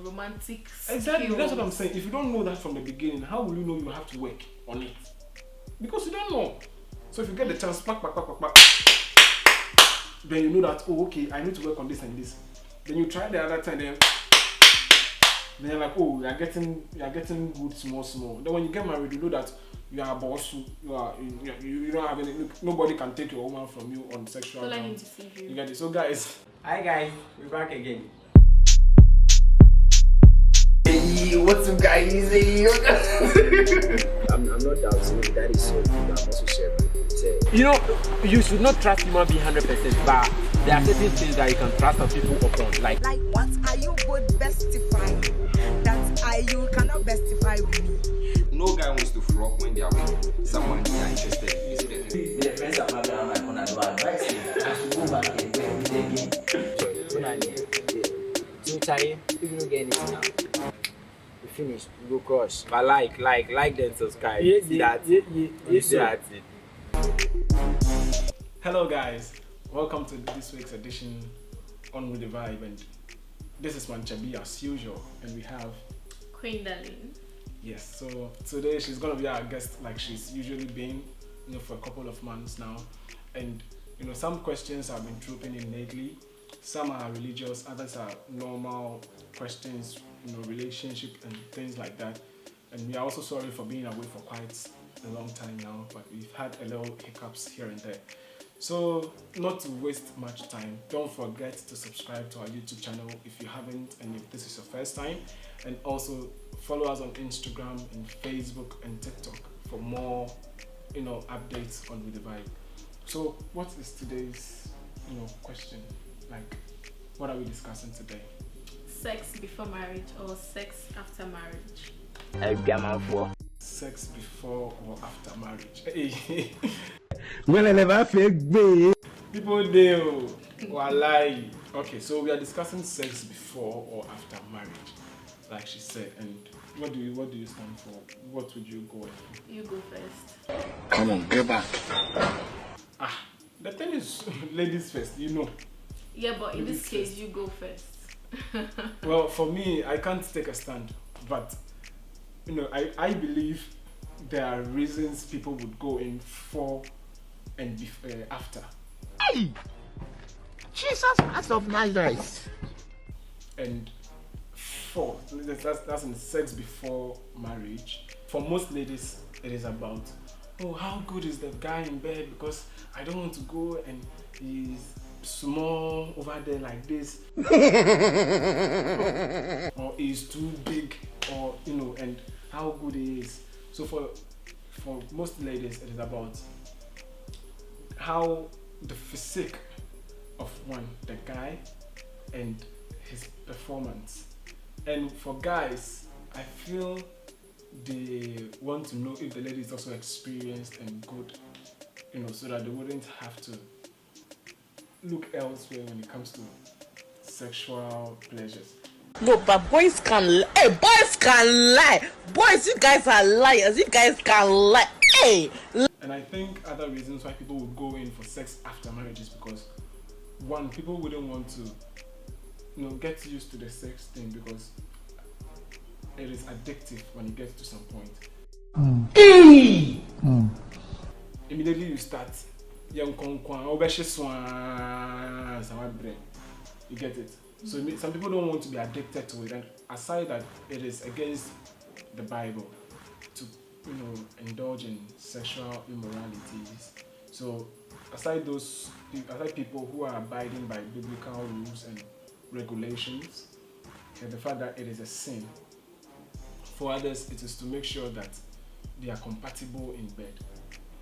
romantic Exactly, skills. that's what I'm saying. If you don't know that from the beginning, how will you know you have to work on it? Because you don't know. So if you get the chance, then you know that, oh, okay, I need to work on this and this. Then you try the other time, then you're like, oh, you're getting good small. Then when you get married, you know that you are a boss. You don't have any. Nobody can take your woman from you on sexual Don't let him grounds. deceive you. You get it. So guys. Hi guys, we're back again. Hey, what's up, guys? Hey, I'm not doubting that is so good. I'm also sharing. You know, you should not trust human being 100%, but there are certain things that you can trust some people upon. Like what are you both bestifying? That you cannot bestify with me. No guy wants to flop when they are with someone they are interested in. You see the thing? The friends are not around my corner. I advise you to go back and play with the game. So, Charlie, if you don't get anything now, you finish, you go crush. but like then subscribe. See that? You see that? Hello guys, welcome to this week's edition on With the Vibe, and this is Manchabi as usual, and we have Queen Darlene. yes. So today she's gonna be our guest like she's usually been, for a couple of months now, and some questions have been trooping in lately. Some are religious, others are normal questions, relationship and things like that. And we are also sorry for being away for quite a long time now, but we've had a little hiccups here and there. So, not to waste much time, don't forget to subscribe to our YouTube channel if you haven't and if this is your first time. And also follow us on Instagram and Facebook and TikTok for more, updates on With the Vibe. So, what is today's, question? Like, what are we discussing today? Sex before marriage or sex after marriage? Sex before or after marriage? Hey. Well, I never fake me. People do. Walai. Okay, so we are discussing sex before or after marriage, like she said. And what do you stand for? What would you go with? You go first. Come on, get back. The thing is, ladies first, Yeah, but in Ladies this case, first. you go first. Well, for me, I can't take a stand, but I believe there are reasons people would go in for and after. Hey! Jesus, that's of nice. And for that's in sex before marriage. For most ladies, it is about, oh, how good is the guy in bed, because I don't want to go and he's small over there like this, or he's too big, or and how good he is. So for most ladies, it is about how the physique of the guy, and his performance. And for guys, I feel they want to know if the lady is also experienced and good, so that they wouldn't have to look elsewhere when it comes to sexual pleasures. No, but boys can lie. Hey, boys can lie. Boys, you guys are liars. You guys can lie. Hey. And I think other reasons why people would go in for sex after marriage is because, one, people wouldn't want to, get used to the sex thing, because it is addictive when it gets to some point. Immediately you start, you get it. So some people don't want to be addicted to it, and aside that it is against the Bible to indulge in sexual immoralities. So aside people who are abiding by biblical rules and regulations, and the fact that it is a sin, for others it is to make sure that they are compatible in bed.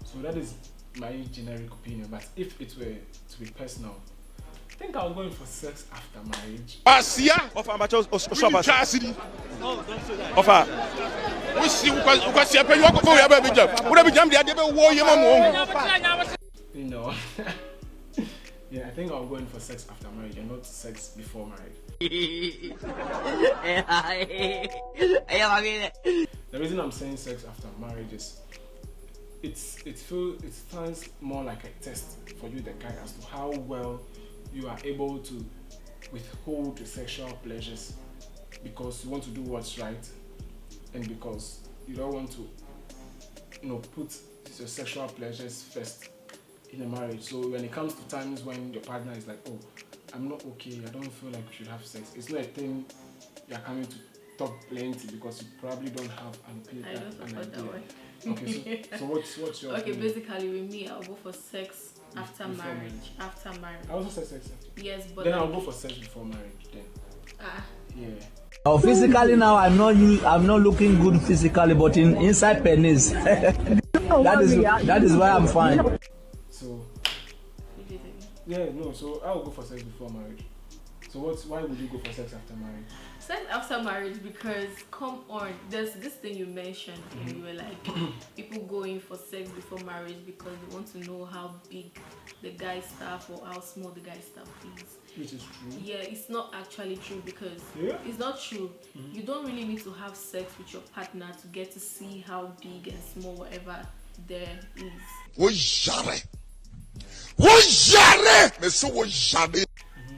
So that is my generic opinion. But if it were to be personal, I think I'll go in for sex after marriage. Asia of amateurs Oshabas. No, don't say that. Offer. We see because you pay you go for your baby job. Would be jam the idea war you Yeah, I think I'll go in for sex after marriage and not sex before marriage. The reason I'm saying sex after marriage is it stands more like a test for you, the guy, as to how well you are able to withhold the sexual pleasures because you want to do what's right, and because you don't want to, put your sexual pleasures first in a marriage. So when it comes to times when your partner is like, oh, I'm not okay, I don't feel like we should have sex, it's not a thing you're coming to talk plenty because you probably don't have an idea. That way. Okay, so what's your okay, opinion? Basically with me, I'll go for sex after marriage. After marriage. I also say sex after. Yes, but then I'll go for sex before marriage then. Yeah. Oh, physically now I'm not looking good physically, but inside penis. that is why I'm fine. So so I'll go for sex before marriage. So why would you go for sex after marriage? Sex after marriage because come on, there's this thing you mentioned and you were like people going for sex before marriage because they want to know how big the guy's stuff or how small the guy's stuff is. Which is true. Yeah, it's not actually true because it's not true. You don't really need to have sex with your partner to get to see how big and small whatever there is.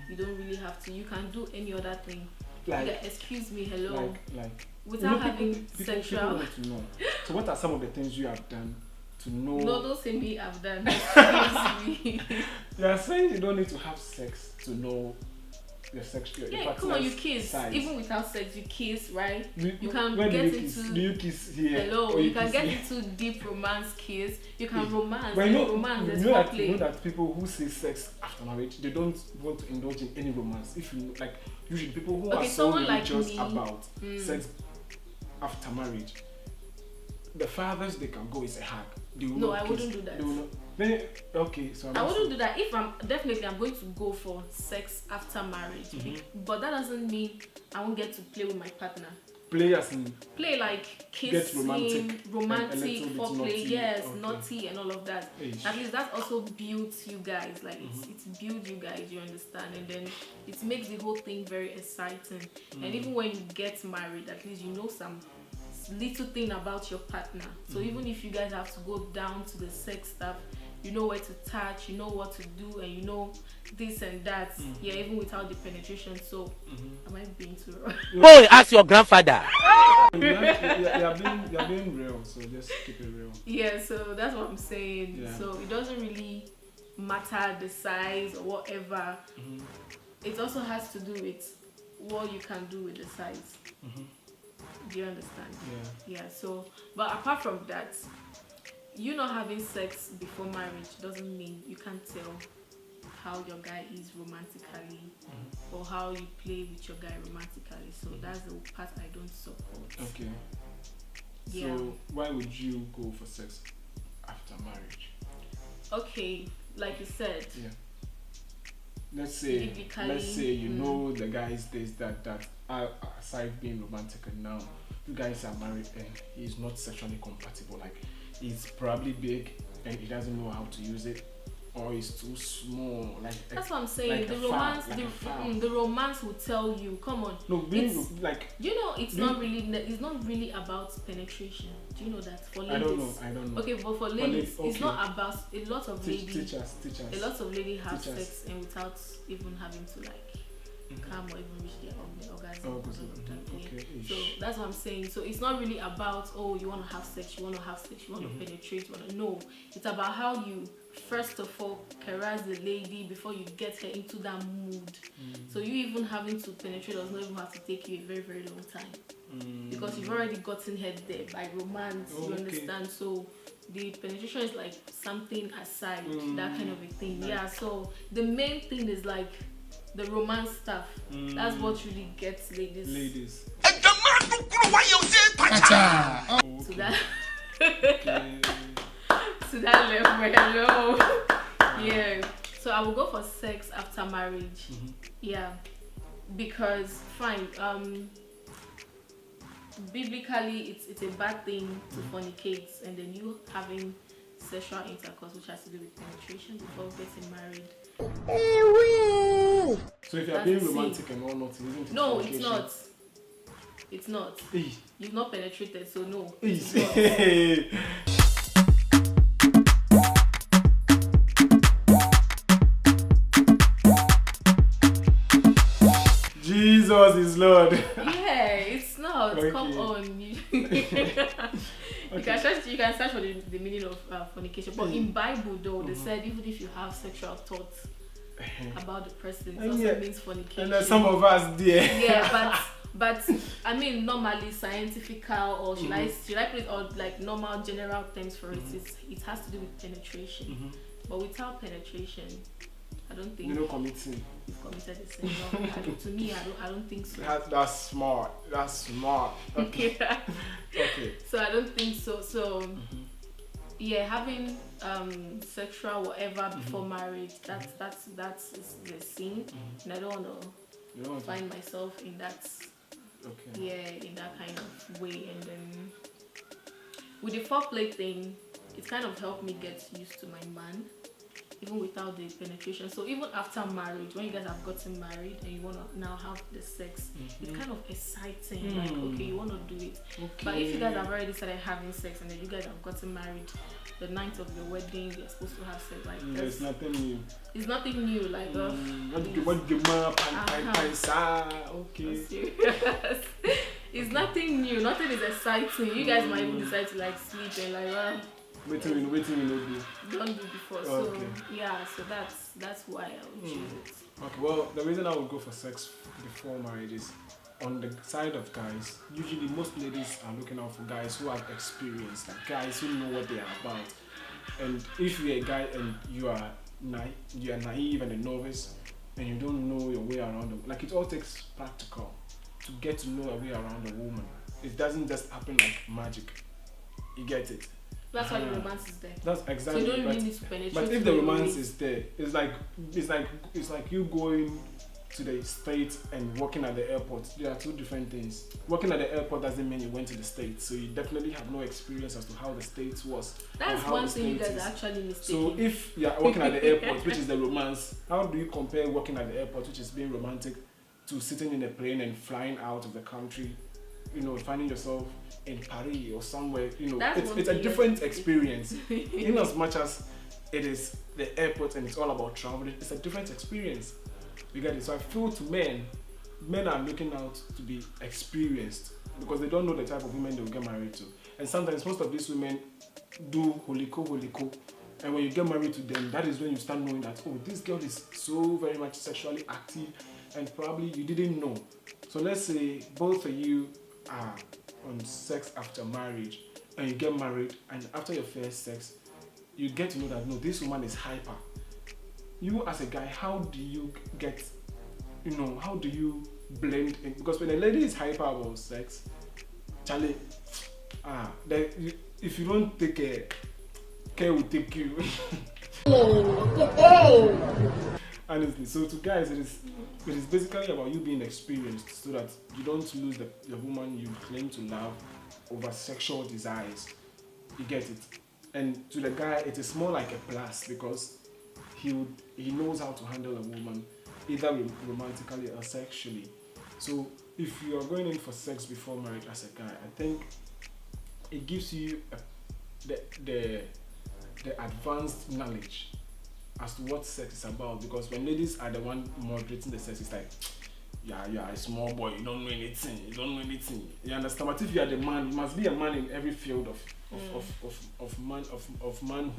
You don't really have to. You can do any other thing. Like, excuse me, hello. Like without having sexual. People want to know. So what are some of the things you have done to know? No, don't say me. I've done. Excuse me. You are saying you don't need to have sex to know your sexual. Yeah, come on, you kiss. Size. Even without sex, you kiss, right? You can get into. Do you kiss here? Hello, you can get into deep romance kiss. You can romance. But romance. You know that people who say sex after marriage, they don't want to indulge in any romance. If you like, usually people who are so religious about sex after marriage, the farthest they can go is a hug. I wouldn't do that. Okay, so I wouldn't do that. If I'm going to go for sex after marriage, but that doesn't mean I won't get to play with my partner. Play like kissing, romantic foreplay, naughty and all of that. At least that also builds you guys, like it's builds you guys, you understand, and then it makes the whole thing very exciting. And even when you get married, at least you know some little thing about your partner. So even if you guys have to go down to the sex stuff, you know where to touch, you know what to do, and you know this and that. Yeah, even without the penetration. So am I being too raw? Boy, ask your grandfather. You're being real, so just keep it real. Yeah, so that's what I'm saying. Yeah. So it doesn't really matter the size or whatever. It also has to do with what you can do with the size. Do you understand? Yeah. So, but apart from that, you not having sex before marriage doesn't mean you can't tell how your guy is romantically or how you play with your guy romantically. So that's the part I don't support. Okay. Yeah. So why would you go for sex after marriage? Okay, like you said. Yeah. Let's say you know the guy is this, that, aside being romantic, and now you guys are married and he's not sexually compatible. Like he's probably big and he doesn't know how to use it, or he's too small. That's what I'm saying. Like the romance will tell you. Come on. No, it's not really about penetration. Do you know that for ladies? I don't know. Okay, but for ladies, it's not about a lot of ladies. Teach us. A lot of ladies have sex and without even having to come or even reach their orgasm. So that's what I'm saying. So it's not really about you want to have sex, you want to penetrate, no. It's about how you first of all caress the lady before you get her into that mood. So you even having to penetrate does not even have to take you a very, very long time. Because you've already gotten her there by romance, you understand? So the penetration is like something aside, that kind of a thing. Yeah, so the main thing is like the romance stuff. That's what really gets ladies. To that level, hello. Yeah. So I will go for sex after marriage. Yeah. Because fine, biblically it's a bad thing to fornicate, and then you having sexual intercourse, which has to do with penetration, before getting married. So if you're being romantic and all not, isn't it? No, it's not. It's not. You've not penetrated, so no. Jesus is Lord. Yeah. not. Okay. Come on. You can search for the meaning of fornication. But in Bible though, they said even if you have sexual thoughts about the person, it also means fornication. And then some of us there. Yeah, but I mean normally scientifical or should I put it or like normal general terms for it? It has to do with penetration. But without penetration, I don't think you've committed the sin. No, to me, I don't think so. That's smart. Okay. Okay. So I don't think so. So yeah, having sexual whatever before marriage, that's the sin, and I don't want to find myself in that. Okay. Yeah, in that kind of way, and then with the foreplay thing, it kind of helped me get used to my man. Even without the penetration. So even after marriage, when you guys have gotten married and you want to now have the sex, it's kind of exciting. Like, okay, you want to do it. Okay. But if you guys have already started having sex and then you guys have gotten married, the night of your wedding, you're supposed to have sex. Like, it's nothing new. It's nothing new. Like, okay. It's nothing new. Nothing is exciting. You guys might even decide to like sleep and like, waiting, we do. Don't do before. Okay. So yeah, so that's why I would choose it. Okay, well, the reason I would go for sex before marriage is on the side of guys. Usually, most ladies are looking out for guys who have experience, like guys who know what they are about. And if you're a guy and you are naive and a novice, and you don't know your way around them, like it all takes practical to get to know a way around a woman. It doesn't just happen like magic. You get it? That's why the romance is there. That's exactly. So you don't really need to penetrate. But if the romance is there, it's like you going to the States and working at the airport. There are two different things. Working at the airport doesn't mean you went to the States, so you definitely have no experience as to how the States was. That's one thing you guys are actually mistaken. So if you are working at the airport, which is the romance, how do you compare working at the airport, which is being romantic, to sitting in a plane and flying out of the country? You know, finding yourself in Paris or somewhere, you know, it's a different experience. In as much as it is the airport and it's all about traveling, it's a different experience. You get it? So I feel to men are looking out to be experienced because they don't know the type of women they will get married to. And sometimes most of these women do holiko. And when you get married to them, that is when you start knowing that, oh, this girl is so very much sexually active and probably you didn't know. So let's say both of you are on sex after marriage and you get married and after your first sex you get to know that no, this woman is hyper. You as a guy, how do you get, how do you blend in? Because when a lady is hyper about sex, Charlie, if you don't take care will take you. Honestly, so to guys, it is basically about you being experienced so that you don't lose the woman you claim to love over sexual desires. You get it? And to the guy, it is more like a plus because he knows how to handle a woman either romantically or sexually. So if you are going in for sex before marriage as a guy, I think it gives you the advanced knowledge as to what sex is about, because when ladies are the one moderating the sex, it's like, yeah, a small boy, you don't know anything. You understand? But if you are the man, you must be a man in every field of manhood.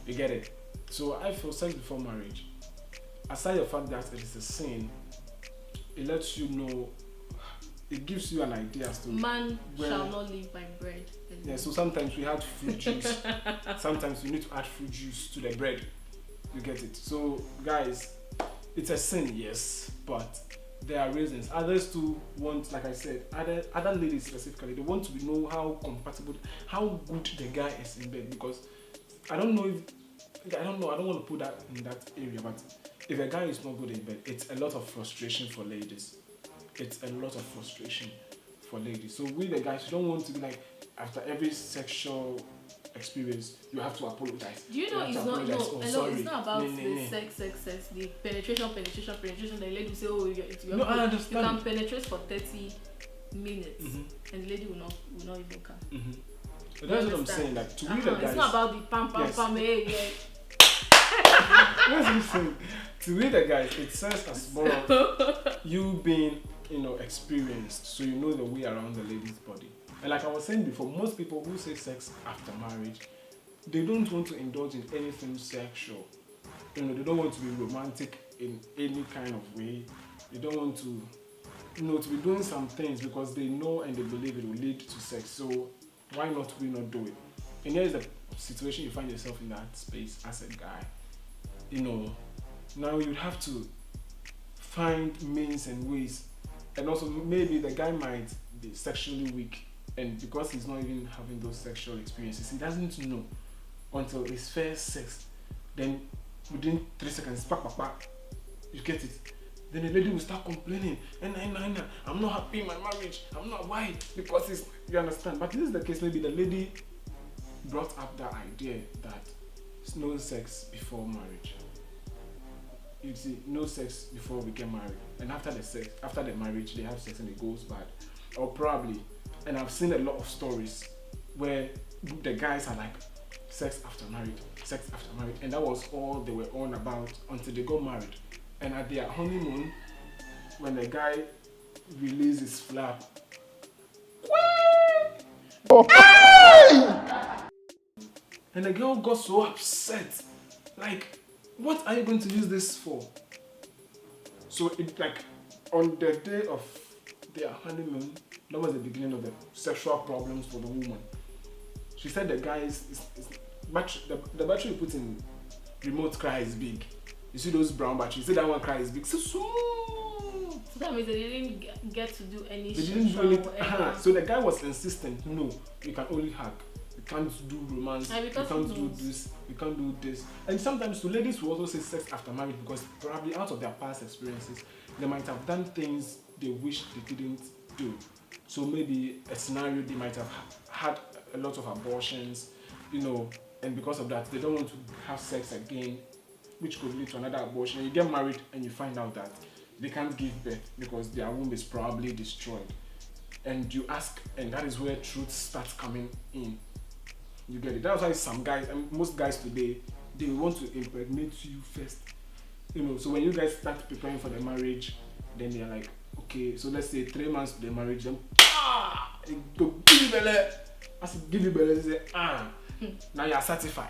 You get it? So I feel sex before marriage, aside the fact that it is a sin, it lets you know, it gives you an idea as to man shall not live by bread. Yeah, so sometimes we add fruit juice. Sometimes you need to add fruit juice to the bread. You get it? So guys, it's a sin, yes, but there are reasons. Others too want, like I said, other ladies specifically, they want to know how good the guy is in bed, because I don't want to put that in that area, but if a guy is not good in bed, it's a lot of frustration for ladies. So we the guys, you don't want to be like, after every sexual experience, you have to apologize. Do you know it's not about the sex, the penetration. The lady will say, oh, I understand. You can penetrate for 30 minutes, and the lady will not even come. But that's what I'm saying. Like to me, the guys, it's not about the pam, hey. What's he saying? To me, the guys, it serves as more of you being experienced, so you know the way around the lady's body. And like I was saying before, most people who say sex after marriage, they don't want to indulge in anything sexual. They don't want to be romantic in any kind of way. They don't want to, to be doing some things because they know and they believe it will lead to sex. So why not we not do it? And here is the situation you find yourself in that space as a guy. Now you have to find means and ways. And also maybe the guy might be sexually weak, and because he's not even having those sexual experiences, he doesn't know until his first sex. Then within 3 seconds, you get it. Then the lady will start complaining, and I'm not happy in my marriage. I'm not. Why? Because you understand. But this is the case. Maybe the lady brought up the idea that no sex before marriage. You see, no sex before we get married, and after the marriage, they have sex and it goes bad, or probably. And I've seen a lot of stories where the guys are like, sex after marriage, and that was all they were on about until they got married. And at their honeymoon, when the guy released his flap, and the girl got so upset, like, what are you going to use this for? So it on the day of their honeymoon, that was the beginning of the sexual problems for the woman. She said the guy the battery you put in remote cry is big. You see those brown batteries? Say that one cry is big. So that means they didn't get to do any. They didn't do it. So the guy was insistent. No, you can only hug. You can't do romance. You can't do this. You can't do this. And sometimes to ladies who also say sex after marriage because probably out of their past experiences, they might have done things they wish they didn't do. So maybe a scenario, they might have had a lot of abortions, and because of that, they don't want to have sex again, which could lead to another abortion. You get married and you find out that they can't give birth because their womb is probably destroyed. And you ask, and that is where truth starts coming in. You get it? That's why some guys, and most guys today, they want to impregnate you first. So when you guys start preparing for the marriage, then they're like, okay, so let's say 3 months to the marriage, then give you belly. As you give you belly, they say, now you are certified.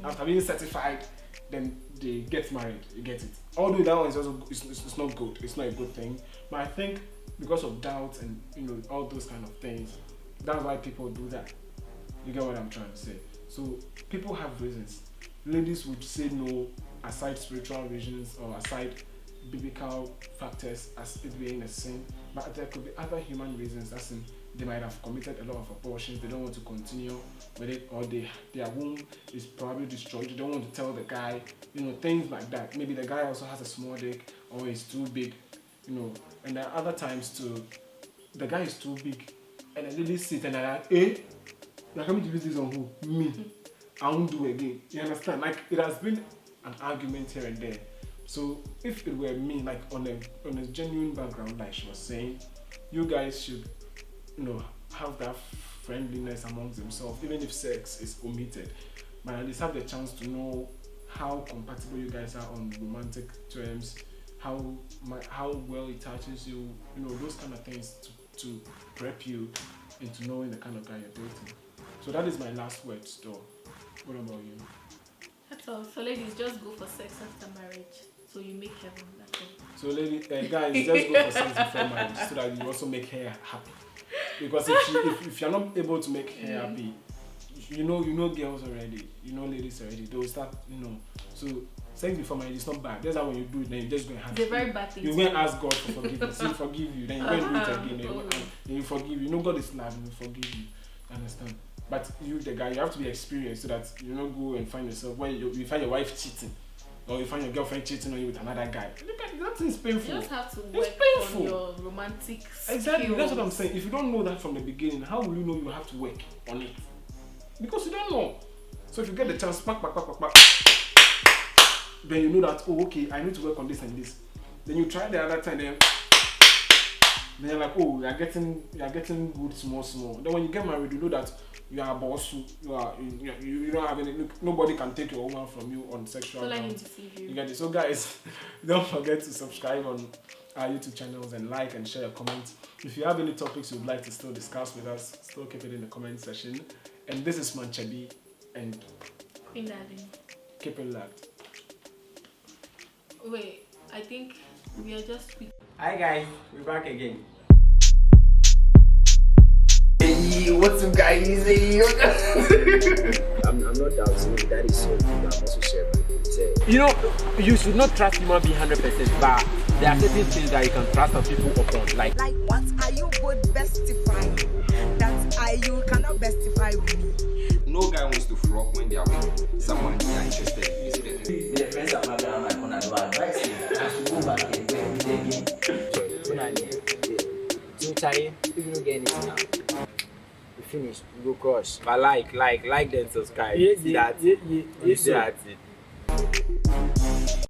After being certified, then they get married. You get it. Although that one is also it's not good. It's not a good thing. But I think because of doubts and all those kind of things, that's why people do that. You get what I'm trying to say? So people have reasons. Ladies would say no aside spiritual reasons or aside biblical factors as it being a sin, but there could be other human reasons, as in they might have committed a lot of abortions, they don't want to continue with it, or their womb is probably destroyed, they don't want to tell the guy, things like that. Maybe the guy also has a small dick or is too big, and there are other times too, the guy is too big and the lady sit and they're like, you're coming to use this on who? Me. I won't do it again. You understand? Like, it has been an argument here and there. So if it were me, like on a genuine background, like she was saying, you guys should, have that friendliness amongst themselves, even if sex is omitted. But at least have the chance to know how compatible you guys are on romantic terms, how well it touches you, those kind of things to prep you into knowing the kind of guy you're dating. So that is my last words, though. What about you? That's all. So ladies, just go for sex after marriage. So you make heaven. That's all. So guys, just go for sex before marriage so that you also make her happy. Because if you're not able to make her happy, you know girls already, ladies already, they'll start, So sex before marriage is not bad. That's how when you do it, then you're just going to have it's a very bad thing. You're going to ask God for forgiveness. He'll forgive you. Then you go and do it again. Then you forgive you. God is love and He'll forgive you. Understand? But you, the guy, you have to be experienced so that you don't go and find yourself where you find your wife cheating, or you find your girlfriend cheating on you with another guy. Look at that, thing's painful. You just have to work on your romantic skills. Exactly, that's what I'm saying. If you don't know that from the beginning, how will you know you have to work on it? Because you don't know. So if you get the chance, then you know that, okay, I need to work on this and this. Then you try the other time, then you're like, you're getting good small. Then when you get married, you know that you are a boss. You don't have any. Nobody can take your woman from you on sexual grounds. You get it. So guys, don't forget to subscribe on our YouTube channels and like and share your comments. If you have any topics you'd like to still discuss with us, still keep it in the comment section. And this is Manchabi and keep it locked. Wait, I think we are just... Hi guys, we're back again. Hey, what's up guys? Hey, I'm not doubting that is so good. I'm also sharing. You know, you should not trust human being 100%, but there are certain things that you can trust on people upon. Like what are you both bestifying? That you cannot bestify with me. No guy wants to flop when they are with someone they are interested in. The friends are not going to advise you to go back and play with the game. If you don't get anything now, we finish. We go cross. but like then subscribe. Yeah. That's it.